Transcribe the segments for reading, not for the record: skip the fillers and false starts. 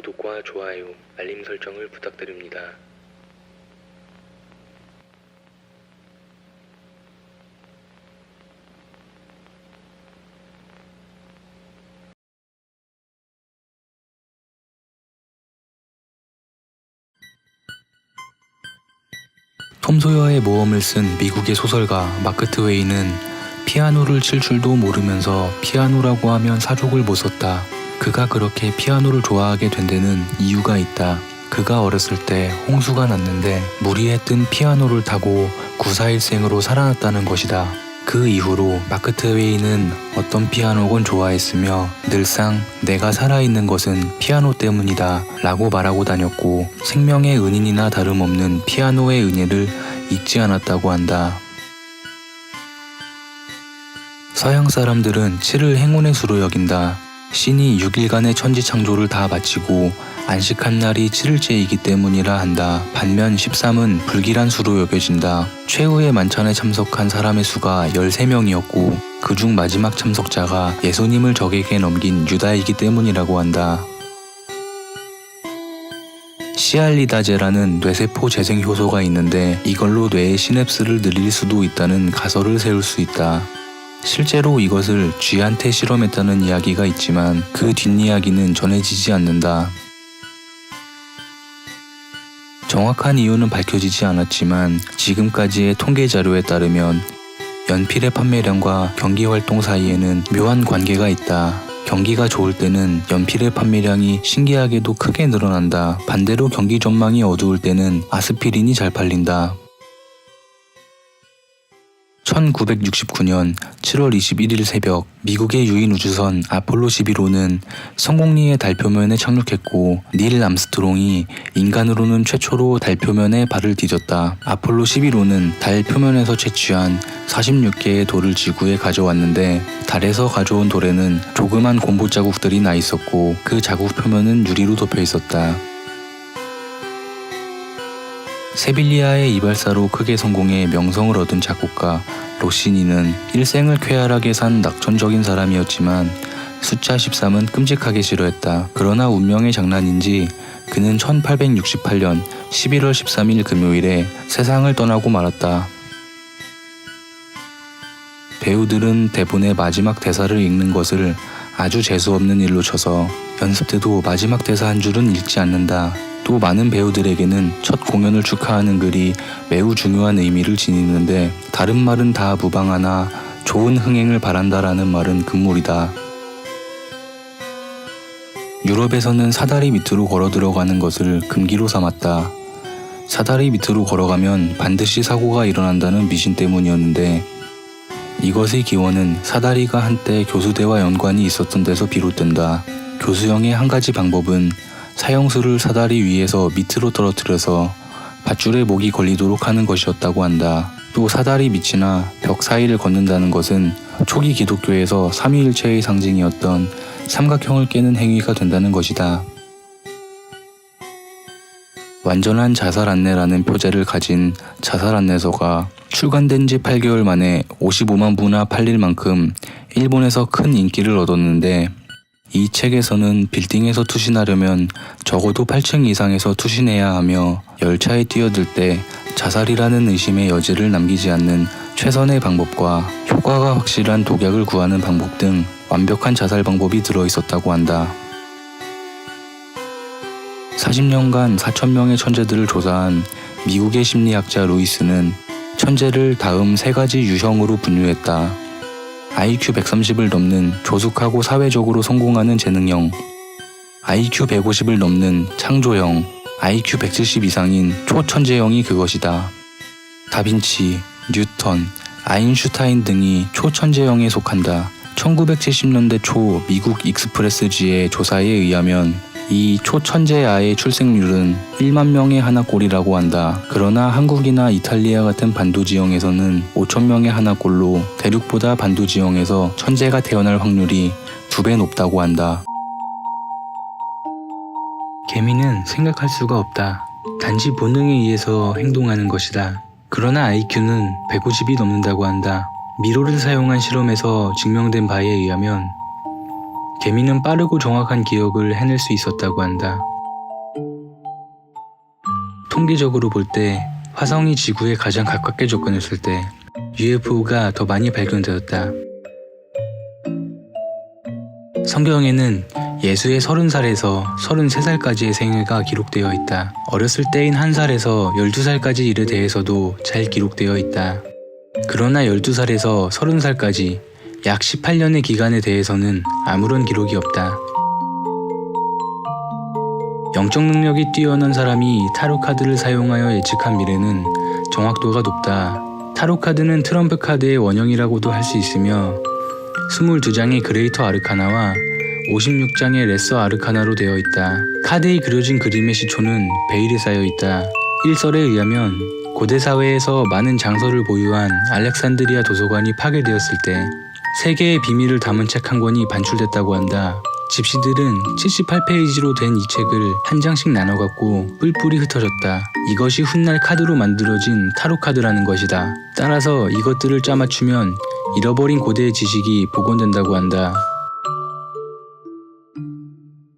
구독과 좋아요, 알림 설정을 부탁드립니다. 톰 소여의 모험을 쓴 미국의 소설가 마크 트웨인은 피아노를 칠 줄도 모르면서 피아노라고 하면 사족을 못 썼다. 그가 그렇게 피아노를 좋아하게 된 데는 이유가 있다. 그가 어렸을 때 홍수가 났는데 물 위에 뜬 피아노를 타고 구사일생으로 살아났다는 것이다. 그 이후로 마크 트웨인은 어떤 피아노건 좋아했으며 늘상 내가 살아있는 것은 피아노 때문이다 라고 말하고 다녔고 생명의 은인이나 다름없는 피아노의 은혜를 잊지 않았다고 한다. 서양 사람들은 7을 행운의 수로 여긴다. 신이 6일간의 천지창조를 다 마치고 안식한 날이 7일째이기 때문이라 한다. 반면 13은 불길한 수로 여겨진다. 최후의 만찬에 참석한 사람의 수가 13명이었고 그중 마지막 참석자가 예수님을 적에게 넘긴 유다이기 때문이라고 한다. 시알리다제라는 뇌세포 재생 효소가 있는데 이걸로 뇌의 시냅스를 늘릴 수도 있다는 가설을 세울 수 있다. 실제로 이것을 쥐한테 실험했다는 이야기가 있지만 그 뒷이야기는 전해지지 않는다. 정확한 이유는 밝혀지지 않았지만 지금까지의 통계 자료에 따르면 연필의 판매량과 경기 활동 사이에는 묘한 관계가 있다. 경기가 좋을 때는 연필의 판매량이 신기하게도 크게 늘어난다. 반대로 경기 전망이 어두울 때는 아스피린이 잘 팔린다. 1969년 7월 21일 새벽 미국의 유인 우주선 아폴로 11호는 성공리의 달 표면에 착륙했고 닐 암스트롱이 인간으로는 최초로 달 표면에 발을 디뎠다. 아폴로 11호는 달 표면에서 채취한 46개의 돌을 지구에 가져왔는데 달에서 가져온 돌에는 조그만 곰보 자국들이 나 있었고 그 자국 표면은 유리로 덮여 있었다. 세빌리아의 이발사로 크게 성공해 명성을 얻은 작곡가 로시니는 일생을 쾌활하게 산 낙천적인 사람이었지만 숫자 13은 끔찍하게 싫어했다. 그러나 운명의 장난인지 그는 1868년 11월 13일 금요일에 세상을 떠나고 말았다. 배우들은 대본의 마지막 대사를 읽는 것을 아주 재수없는 일로 쳐서 연습 때도 마지막 대사 한 줄은 읽지 않는다. 또 많은 배우들에게는 첫 공연을 축하하는 글이 매우 중요한 의미를 지니는데 다른 말은 다 무방하나 좋은 흥행을 바란다라는 말은 금물이다. 유럽에서는 사다리 밑으로 걸어 들어가는 것을 금기로 삼았다. 사다리 밑으로 걸어가면 반드시 사고가 일어난다는 미신 때문이었는데 이것의 기원은 사다리가 한때 교수대와 연관이 있었던 데서 비롯된다. 교수형의 한 가지 방법은 사형수를 사다리 위에서 밑으로 떨어뜨려서 밧줄에 목이 걸리도록 하는 것이었다고 한다. 또 사다리 밑이나 벽 사이를 걷는다는 것은 초기 기독교에서 삼위일체의 상징이었던 삼각형을 깨는 행위가 된다는 것이다. 완전한 자살 안내라는 표제를 가진 자살 안내서가 출간된 지 8개월 만에 55만 부나 팔릴 만큼 일본에서 큰 인기를 얻었는데 이 책에서는 빌딩에서 투신하려면 적어도 8층 이상에서 투신해야 하며 열차에 뛰어들 때 자살이라는 의심의 여지를 남기지 않는 최선의 방법과 효과가 확실한 독약을 구하는 방법 등 완벽한 자살 방법이 들어있었다고 한다. 40년간 4,000명의 천재들을 조사한 미국의 심리학자 루이스는 천재를 다음 3가지 유형으로 분류했다. IQ 130을 넘는 조숙하고 사회적으로 성공하는 재능형, IQ 150을 넘는 창조형, IQ 170 이상인 초천재형이 그것이다. 다빈치, 뉴턴, 아인슈타인 등이 초천재형에 속한다. 1970년대 초 미국 익스프레스지의 조사에 의하면 이 초천재아의 출생률은 1만 명에 하나꼴이라고 한다. 그러나 한국이나 이탈리아 같은 반도지형에서는 5천 명에 하나꼴로 대륙보다 반도지형에서 천재가 태어날 확률이 2배 높다고 한다. 개미는 생각할 수가 없다. 단지 본능에 의해서 행동하는 것이다. 그러나 IQ는 150이 넘는다고 한다. 미로를 사용한 실험에서 증명된 바에 의하면 개미는 빠르고 정확한 기억을 해낼 수 있었다고 한다. 통계적으로 볼 때 화성이 지구에 가장 가깝게 접근했을 때 UFO가 더 많이 발견되었다. 성경에는 예수의 30살에서 33살까지의 생애가 기록되어 있다. 어렸을 때인 1살에서 12살까지 일에 대해서도 잘 기록되어 있다. 그러나 12살에서 30살까지 약 18년의 기간에 대해서는 아무런 기록이 없다. 영적 능력이 뛰어난 사람이 타로 카드를 사용하여 예측한 미래는 정확도가 높다. 타로 카드는 트럼프 카드의 원형이라고도 할 수 있으며 22장의 그레이터 아르카나와 56장의 레서 아르카나로 되어 있다. 카드에 그려진 그림의 시초는 베일에 쌓여 있다. 일설에 의하면 고대 사회에서 많은 장서를 보유한 알렉산드리아 도서관이 파괴되었을 때 세계의 비밀을 담은 책 한 권이 반출됐다고 한다. 집시들은 78페이지로 된 이 책을 한 장씩 나눠 갖고 뿔뿔이 흩어졌다. 이것이 훗날 카드로 만들어진 타로 카드라는 것이다. 따라서 이것들을 짜맞추면 잃어버린 고대의 지식이 복원된다고 한다.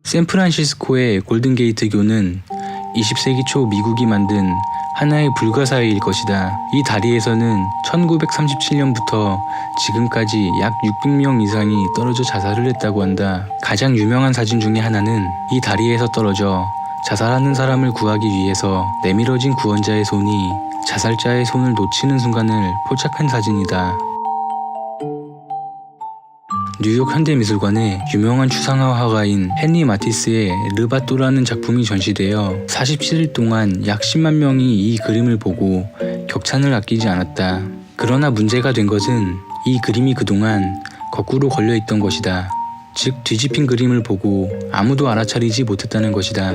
샌프란시스코의 골든게이트 교는 20세기 초 미국이 만든 하나의 불가사의일 것이다. 이 다리에서는 1937년부터 지금까지 약 600명 이상이 떨어져 자살을 했다고 한다. 가장 유명한 사진 중에 하나는 이 다리에서 떨어져 자살하는 사람을 구하기 위해서 내밀어진 구원자의 손이 자살자의 손을 놓치는 순간을 포착한 사진이다. 뉴욕 현대미술관에 유명한 추상화 화가인 헨리 마티스의 르바또라는 작품이 전시되어 47일 동안 약 10만 명이 이 그림을 보고 격찬을 아끼지 않았다. 그러나 문제가 된 것은 이 그림이 그동안 거꾸로 걸려있던 것이다. 즉 뒤집힌 그림을 보고 아무도 알아차리지 못했다는 것이다.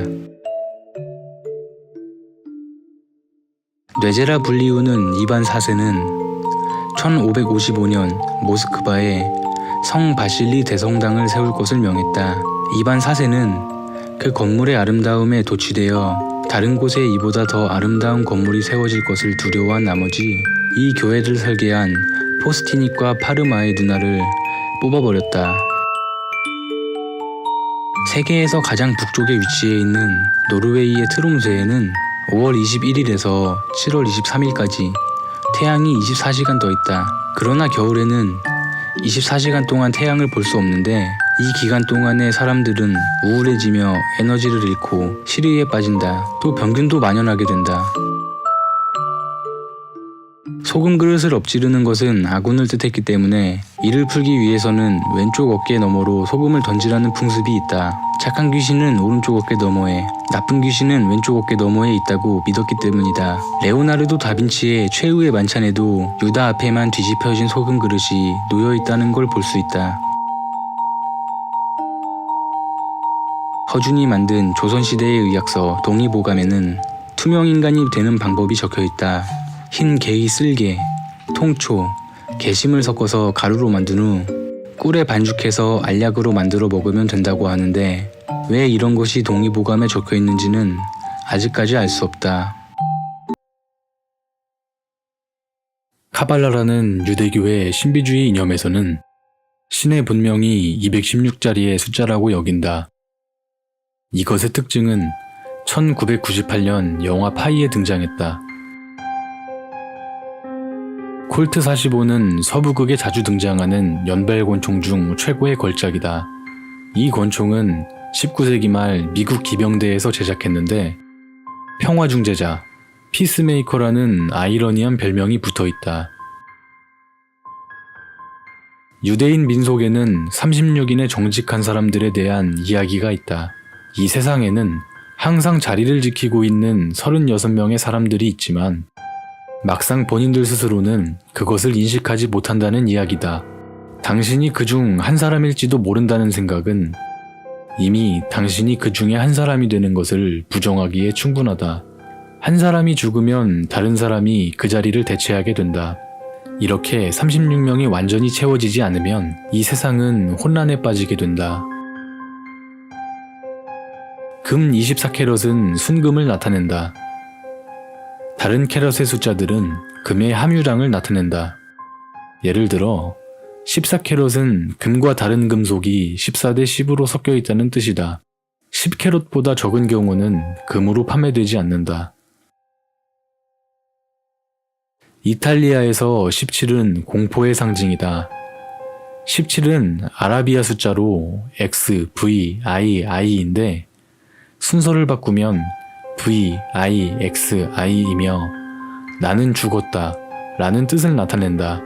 뇌제라 불리우는 이반 4세는 1555년 모스크바에 성 바실리 대성당을 세울 것을 명했다. 이반 4세는 그 건물의 아름다움에 도취되어 다른 곳에 이보다 더 아름다운 건물이 세워질 것을 두려워한 나머지 이 교회를 설계한 포스티닉과 파르마의 누나를 뽑아버렸다. 세계에서 가장 북쪽에 위치해 있는 노르웨이의 트롬스에는 5월 21일에서 7월 23일까지 태양이 24시간 떠 있다. 그러나 겨울에는 24시간 동안 태양을 볼 수 없는데 이 기간 동안에 사람들은 우울해지며 에너지를 잃고 시리에 빠진다. 또 병균도 만연하게 된다. 소금 그릇을 엎지르는 것은 아군을 뜻했기 때문에 이를 풀기 위해서는 왼쪽 어깨 너머로 소금을 던지라는 풍습이 있다. 착한 귀신은 오른쪽 어깨 너머에, 나쁜 귀신은 왼쪽 어깨 너머에 있다고 믿었기 때문이다. 레오나르도 다빈치의 최후의 만찬에도 유다 앞에만 뒤집혀진 소금 그릇이 놓여있다는 걸 볼 수 있다. 허준이 만든 조선시대의 의학서 동의보감에는 투명인간이 되는 방법이 적혀있다. 흰 게이 쓸개, 통초, 게심을 섞어서 가루로 만든 후 꿀에 반죽해서 알약으로 만들어 먹으면 된다고 하는데 왜 이런 것이 동의보감에 적혀 있는지는 아직까지 알 수 없다. 카발라라는 유대교의 신비주의 이념에서는 신의 본명이 216자리의 숫자라고 여긴다. 이것의 특징은 1998년 영화 파이에 등장했다. 콜트 45는 서부극에 자주 등장하는 연벨 권총 중 최고의 걸작이다. 이 권총은 19세기 말 미국 기병대에서 제작했는데 평화중재자, 피스메이커라는 아이러니한 별명이 붙어있다. 유대인 민속에는 36인의 정직한 사람들에 대한 이야기가 있다. 이 세상에는 항상 자리를 지키고 있는 36명의 사람들이 있지만 막상 본인들 스스로는 그것을 인식하지 못한다는 이야기다. 당신이 그중 한 사람일지도 모른다는 생각은 이미 당신이 그 중에 한 사람이 되는 것을 부정하기에 충분하다. 한 사람이 죽으면 다른 사람이 그 자리를 대체하게 된다. 이렇게 36명이 완전히 채워지지 않으면 이 세상은 혼란에 빠지게 된다. 금 24캐럿은 순금을 나타낸다. 다른 캐럿의 숫자들은 금의 함유량을 나타낸다. 예를 들어 14캐럿은 금과 다른 금속이 14대 10으로 섞여 있다는 뜻이다. 10캐럿보다 적은 경우는 금으로 판매되지 않는다. 이탈리아에서 17은 공포의 상징이다. 17은 아라비아 숫자로 X, V, II인데 순서를 바꾸면 V, I, X, I이며 나는 죽었다 라는 뜻을 나타낸다.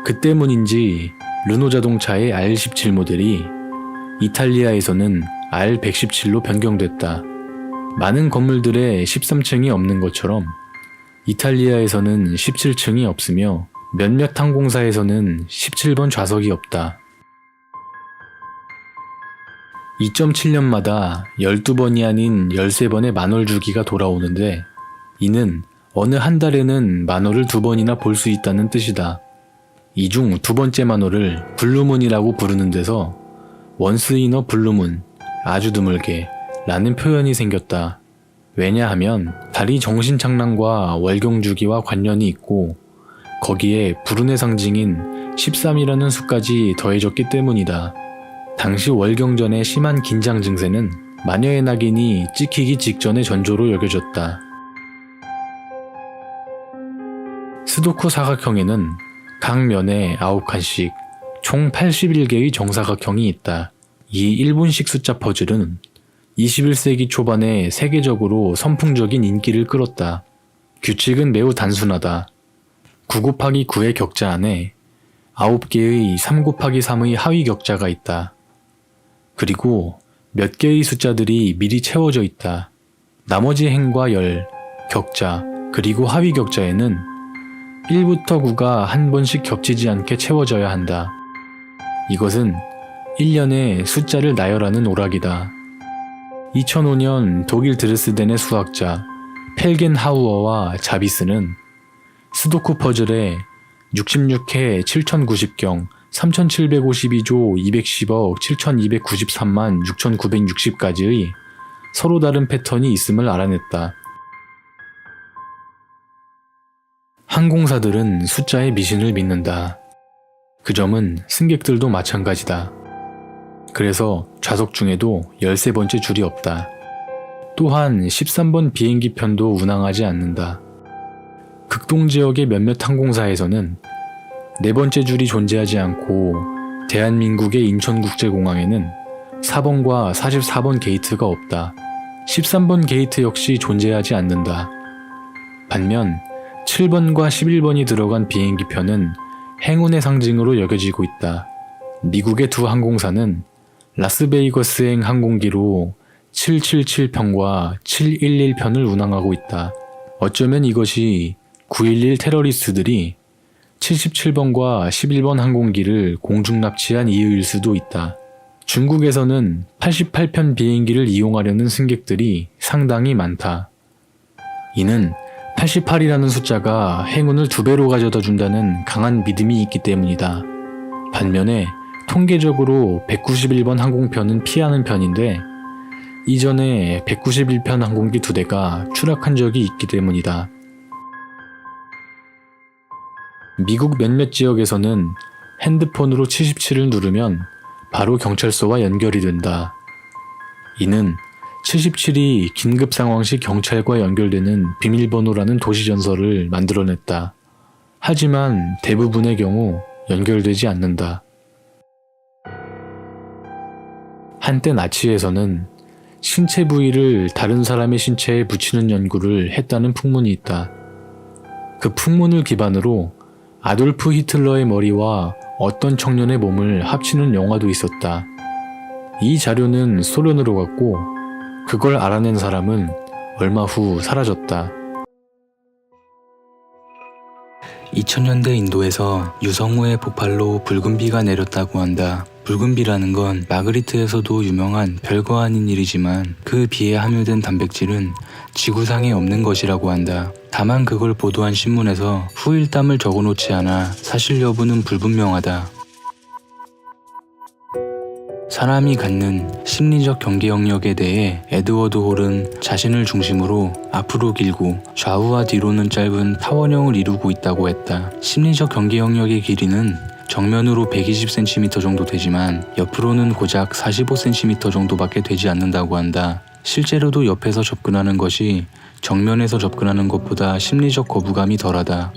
그 때문인지 르노 자동차의 R17 모델이 이탈리아에서는 R117로 변경됐다. 많은 건물들에 13층이 없는 것처럼 이탈리아에서는 17층이 없으며 몇몇 항공사에서는 17번 좌석이 없다. 2.7년마다 12번이 아닌 13번의 만월 주기가 돌아오는데 이는 어느 한 달에는 만월을 2번이나 볼 수 있다는 뜻이다. 이 중 두 번째 만월을 블루문이라고 부르는 데서 원스 이너 블루문, 아주 드물게 라는 표현이 생겼다. 왜냐하면 달이 정신착란과 월경주기와 관련이 있고 거기에 불운의 상징인 13이라는 수까지 더해졌기 때문이다. 당시 월경전의 심한 긴장 증세는 마녀의 낙인이 찍히기 직전의 전조로 여겨졌다. 스도쿠 사각형에는 각 면에 9칸씩 총 81개의 정사각형이 있다. 이 일본식 숫자 퍼즐은 21세기 초반에 세계적으로 선풍적인 인기를 끌었다. 규칙은 매우 단순하다. 9 곱하기 9의 격자 안에 9개의 3 곱하기 3의 하위 격자가 있다. 그리고 몇 개의 숫자들이 미리 채워져 있다. 나머지 행과 열, 격자, 그리고 하위 격자에는 1부터 9가 한 번씩 겹치지 않게 채워져야 한다. 이것은 1년에 숫자를 나열하는 오락이다. 2005년 독일 드레스덴의 수학자 펠겐하우어와 자비스는 스도쿠 퍼즐에 66회 7090경 3752조 210억 7293만 6960가지의 서로 다른 패턴이 있음을 알아냈다. 항공사들은 숫자의 미신을 믿는다. 그 점은 승객들도 마찬가지다. 그래서 좌석 중에도 13번째 줄이 없다. 또한 13번 비행기 편도 운항하지 않는다. 극동지역의 몇몇 항공사에서는 4번째 줄이 존재하지 않고 대한민국의 인천국제공항에는 4번과 44번 게이트가 없다. 13번 게이트 역시 존재하지 않는다. 반면 7번과 11번이 들어간 비행기 편은 행운의 상징으로 여겨지고 있다. 미국의 두 항공사는 라스베이거스행 항공기로 777편과 711편을 운항하고 있다. 어쩌면 이것이 9.11 테러리스트들이 77번과 11번 항공기를 공중 납치한 이유일 수도 있다. 중국에서는 88편 비행기를 이용하려는 승객들이 상당히 많다. 이는 88이라는 숫자가 행운을 2배로 가져다 준다는 강한 믿음이 있기 때문이다. 반면에 통계적으로 191번 항공편은 피하는 편인데 이전에 191편 항공기 2대가 추락한 적이 있기 때문이다. 미국 몇몇 지역에서는 핸드폰으로 77을 누르면 바로 경찰서와 연결이 된다. 이는 77이 긴급 상황 시 경찰과 연결되는 비밀번호라는 도시전설을 만들어냈다. 하지만 대부분의 경우 연결되지 않는다. 한때 나치에서는 신체 부위를 다른 사람의 신체에 붙이는 연구를 했다는 풍문이 있다. 그 풍문을 기반으로 아돌프 히틀러의 머리와 어떤 청년의 몸을 합치는 영화도 있었다. 이 자료는 소련으로 갔고 그걸 알아낸 사람은 얼마 후 사라졌다. 2000년대 인도에서 유성우의 폭발로 붉은 비가 내렸다고 한다. 붉은 비라는 건 마그리트에서도 유명한 별거 아닌 일이지만 그 비에 함유된 단백질은 지구상에 없는 것이라고 한다. 다만 그걸 보도한 신문에서 후일담을 적어놓지 않아 사실 여부는 불분명하다. 사람이 갖는 심리적 경계 영역에 대해 에드워드 홀은 자신을 중심으로 앞으로 길고 좌우와 뒤로는 짧은 타원형을 이루고 있다고 했다. 심리적 경계 영역의 길이는 정면으로 120cm 정도 되지만 옆으로는 고작 45cm 정도밖에 되지 않는다고 한다. 실제로도 옆에서 접근하는 것이 정면에서 접근하는 것보다 심리적 거부감이 덜하다.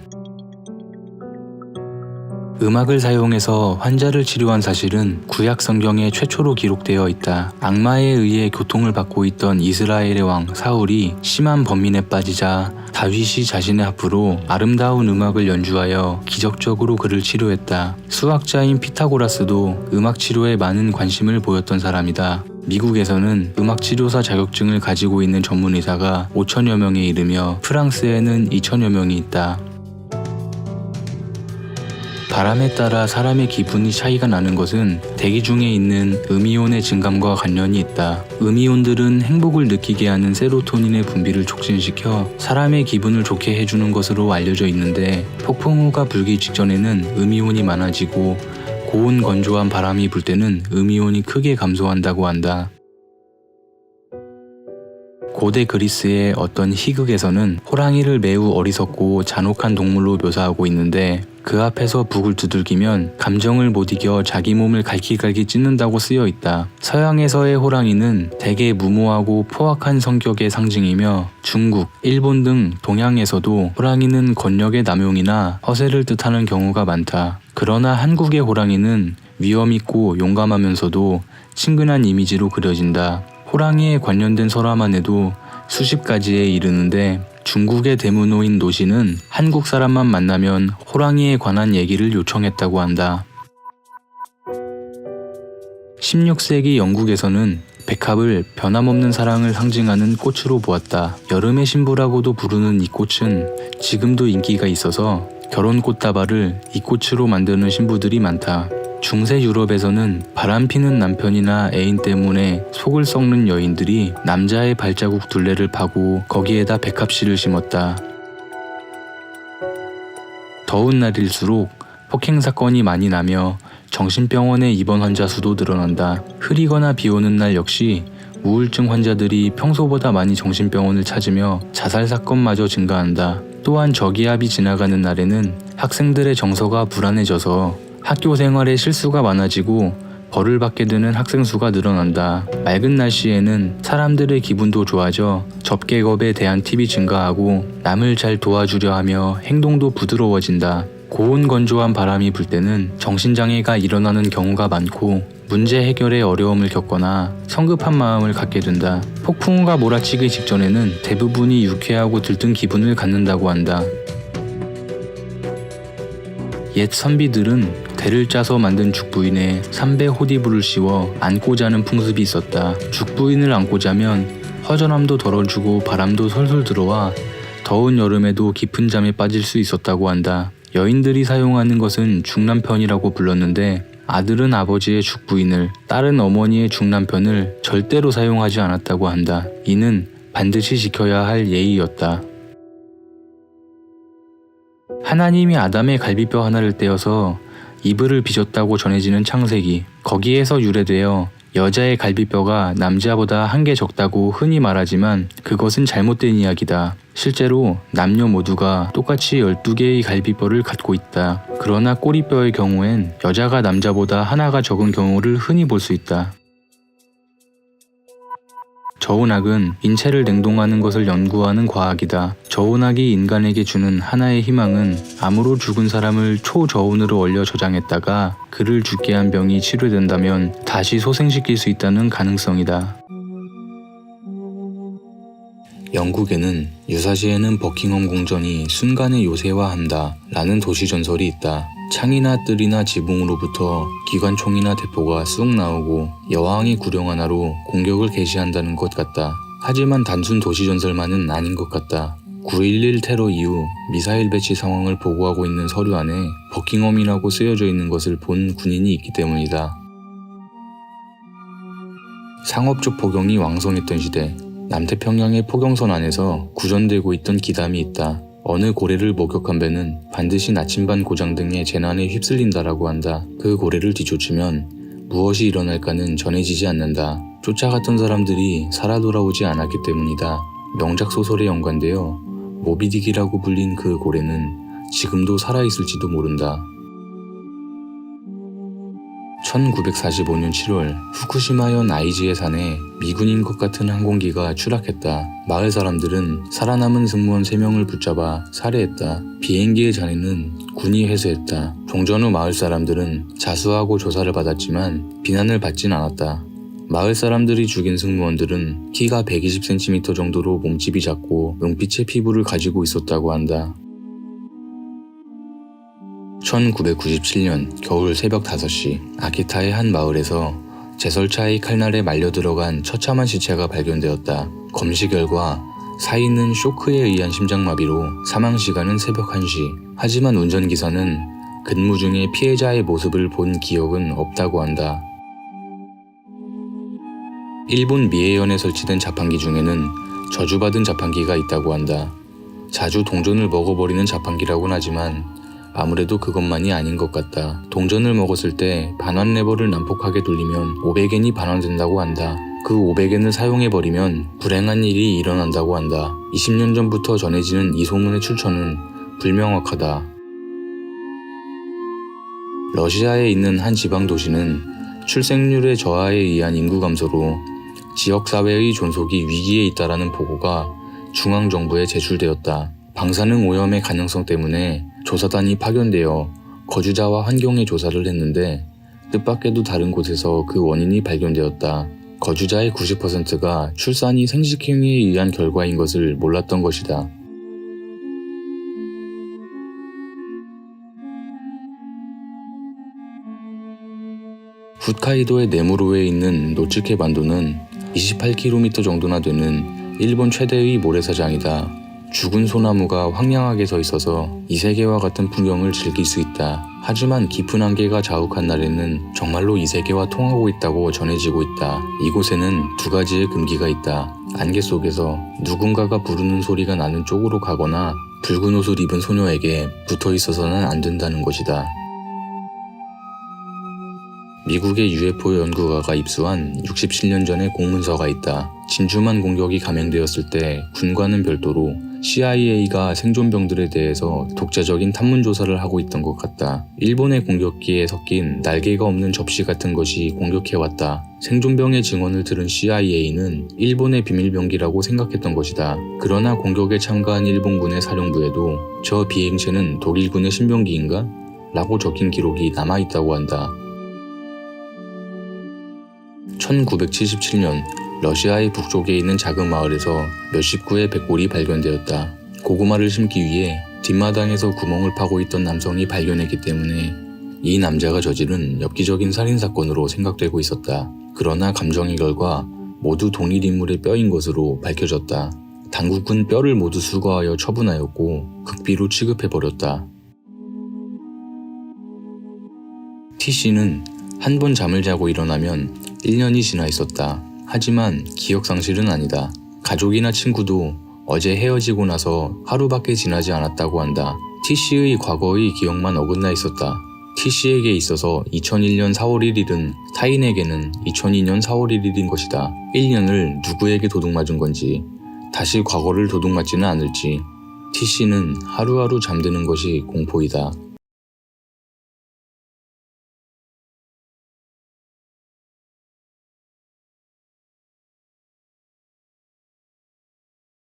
음악을 사용해서 환자를 치료한 사실은 구약 성경에 최초로 기록되어 있다. 악마에 의해 고통을 받고 있던 이스라엘의 왕 사울이 심한 번민에 빠지자 다윗이 자신의 하프로 아름다운 음악을 연주하여 기적적으로 그를 치료했다. 수학자인 피타고라스도 음악 치료에 많은 관심을 보였던 사람이다. 미국에서는 음악치료사 자격증을 가지고 있는 전문의사가 5천여 명에 이르며 프랑스에는 2천여 명이 있다. 바람에 따라 사람의 기분이 차이가 나는 것은 대기 중에 있는 음이온의 증감과 관련이 있다. 음이온들은 행복을 느끼게 하는 세로토닌의 분비를 촉진시켜 사람의 기분을 좋게 해주는 것으로 알려져 있는데, 폭풍우가 불기 직전에는 음이온이 많아지고 고온 건조한 바람이 불 때는 음이온이 크게 감소한다고 한다. 고대 그리스의 어떤 희극에서는 호랑이를 매우 어리석고 잔혹한 동물로 묘사하고 있는데, 그 앞에서 북을 두들기면 감정을 못 이겨 자기 몸을 갈기갈기 찢는다고 쓰여 있다. 서양에서의 호랑이는 대개 무모하고 포악한 성격의 상징이며, 중국, 일본 등 동양에서도 호랑이는 권력의 남용이나 허세를 뜻하는 경우가 많다. 그러나 한국의 호랑이는 위험있고 용감하면서도 친근한 이미지로 그려진다. 호랑이에 관련된 설화만 해도 수십 가지에 이르는데, 중국의 대문호인 노씨는 한국 사람만 만나면 호랑이에 관한 얘기를 요청했다고 한다. 16세기 영국에서는 백합을 변함없는 사랑을 상징하는 꽃으로 보았다. 여름의 신부라고도 부르는 이 꽃은 지금도 인기가 있어서 결혼 꽃다발을 이 꽃으로 만드는 신부들이 많다. 중세 유럽에서는 바람피는 남편이나 애인 때문에 속을 썩는 여인들이 남자의 발자국 둘레를 파고 거기에다 백합씨를 심었다. 더운 날일수록 폭행 사건이 많이 나며 정신병원의 입원 환자 수도 늘어난다. 흐리거나 비오는 날 역시 우울증 환자들이 평소보다 많이 정신병원을 찾으며 자살 사건마저 증가한다. 또한 저기압이 지나가는 날에는 학생들의 정서가 불안해져서 학교 생활에 실수가 많아지고 벌을 받게 되는 학생 수가 늘어난다. 맑은 날씨에는 사람들의 기분도 좋아져 접객업에 대한 팁이 증가하고 남을 잘 도와주려 하며 행동도 부드러워진다. 고온 건조한 바람이 불 때는 정신장애가 일어나는 경우가 많고 문제 해결에 어려움을 겪거나 성급한 마음을 갖게 된다. 폭풍우가 몰아치기 직전에는 대부분이 유쾌하고 들뜬 기분을 갖는다고 한다. 옛 선비들은 대를 짜서 만든 죽부인에 삼배 호디부를 씌워 안고 자는 풍습이 있었다. 죽부인을 안고 자면 허전함도 덜어주고 바람도 솔솔 들어와 더운 여름에도 깊은 잠에 빠질 수 있었다고 한다. 여인들이 사용하는 것은 죽남편이라고 불렀는데, 아들은 아버지의 죽부인을, 딸은 어머니의 죽남편을 절대로 사용하지 않았다고 한다. 이는 반드시 지켜야 할 예의였다. 하나님이 아담의 갈비뼈 하나를 떼어서 이불을 빚었다고 전해지는 창세기, 거기에서 유래되어 여자의 갈비뼈가 남자보다 한 개 적다고 흔히 말하지만 그것은 잘못된 이야기다. 실제로 남녀 모두가 똑같이 12개의 갈비뼈를 갖고 있다. 그러나 꼬리뼈의 경우엔 여자가 남자보다 하나가 적은 경우를 흔히 볼 수 있다. 저온학은 인체를 냉동하는 것을 연구하는 과학이다. 저온학이 인간에게 주는 하나의 희망은 암으로 죽은 사람을 초저온으로 얼려 저장했다가 그를 죽게 한 병이 치료된다면 다시 소생시킬 수 있다는 가능성이다. 영국에는 유사시에는 버킹엄 궁전이 순간에 요새화한다 라는 도시전설이 있다. 창이나 뜰이나 지붕으로부터 기관총이나 대포가 쑥 나오고 여왕의 구령 하나로 공격을 개시한다는 것 같다. 하지만 단순 도시전설만은 아닌 것 같다. 9.11 테러 이후 미사일 배치 상황을 보고하고 있는 서류 안에 버킹엄이라고 쓰여져 있는 것을 본 군인이 있기 때문이다. 상업적 포경이 왕성했던 시대, 남태평양의 포경선 안에서 구전되고 있던 기담이 있다. 어느 고래를 목격한 배는 반드시 나침반 고장 등의 재난에 휩쓸린다라고 한다. 그 고래를 뒤쫓으면 무엇이 일어날까는 전해지지 않는다. 쫓아갔던 사람들이 살아 돌아오지 않았기 때문이다. 명작 소설에 연관되어 모비딕이라고 불린 그 고래는 지금도 살아있을지도 모른다. 1945년 7월 후쿠시마현 아이지의 산에 미군인 것 같은 항공기가 추락했다. 마을 사람들은 살아남은 승무원 3명을 붙잡아 살해했다. 비행기의 잔해는 군이 회수했다. 종전 후 마을 사람들은 자수하고 조사를 받았지만 비난을 받진 않았다. 마을 사람들이 죽인 승무원들은 키가 120cm 정도로 몸집이 작고 용빛의 피부를 가지고 있었다고 한다. 1997년 겨울 새벽 5시 아키타의 한 마을에서 제설차의 칼날에 말려 들어간 처참한 시체가 발견되었다. 검시 결과 사인은 쇼크에 의한 심장마비로 사망시간은 새벽 1시. 하지만 운전기사는 근무 중에 피해자의 모습을 본 기억은 없다고 한다. 일본 미에현에 설치된 자판기 중에는 저주받은 자판기가 있다고 한다. 자주 동전을 먹어버리는 자판기라고는 하지만 아무래도 그것만이 아닌 것 같다. 동전을 먹었을 때 반환 레버를 난폭하게 돌리면 500엔이 반환된다고 한다. 그 500엔을 사용해버리면 불행한 일이 일어난다고 한다. 20년 전부터 전해지는 이 소문의 출처는 불명확하다. 러시아에 있는 한 지방 도시는 출생률의 저하에 의한 인구 감소로 지역사회의 존속이 위기에 있다라는 보고가 중앙정부에 제출되었다. 방사능 오염의 가능성 때문에 조사단이 파견되어 거주자와 환경의 조사를 했는데 뜻밖에도 다른 곳에서 그 원인이 발견되었다. 거주자의 90%가 출산이 생식행위에 의한 결과인 것을 몰랐던 것이다. 홋카이도의 네무로에 있는 노츠케 반도는 28km 정도나 되는 일본 최대의 모래사장이다. 죽은 소나무가 황량하게 서 있어서 이 세계와 같은 풍경을 즐길 수 있다. 하지만 깊은 안개가 자욱한 날에는 정말로 이 세계와 통하고 있다고 전해지고 있다. 이곳에는 2가지의 금기가 있다. 안개 속에서 누군가가 부르는 소리가 나는 쪽으로 가거나 붉은 옷을 입은 소녀에게 붙어 있어서는 안 된다는 것이다. 미국의 UFO 연구가가 입수한 67년 전의 공문서가 있다. 진주만 공격이 감행되었을 때 군과는 별도로 CIA가 생존병들에 대해서 독자적인 탐문 조사를 하고 있던 것 같다. 일본의 공격기에 섞인 날개가 없는 접시 같은 것이 공격해왔다. 생존병의 증언을 들은 CIA는 일본의 비밀병기라고 생각했던 것이다. 그러나 공격에 참가한 일본군의 사령부에도 저 비행체는 독일군의 신병기인가? 라고 적힌 기록이 남아있다고 한다. 1977년 러시아의 북쪽에 있는 작은 마을에서 몇십 구의 백골이 발견되었다. 고구마를 심기 위해 뒷마당에서 구멍을 파고 있던 남성이 발견했기 때문에 이 남자가 저지른 엽기적인 살인사건으로 생각되고 있었다. 그러나 감정의 결과 모두 동일 인물의 뼈인 것으로 밝혀졌다. 당국은 뼈를 모두 수거하여 처분하였고 극비로 취급해버렸다. T씨는 한 번 잠을 자고 일어나면 1년이 지나 있었다. 하지만 기억상실은 아니다. 가족이나 친구도 어제 헤어지고 나서 하루밖에 지나지 않았다고 한다. T씨의 과거의 기억만 어긋나 있었다. T씨에게 있어서 2001년 4월 1일은 타인에게는 2002년 4월 1일인 것이다. 1년을 누구에게 도둑맞은 건지 다시 과거를 도둑맞지는 않을지 T씨는 하루하루 잠드는 것이 공포이다.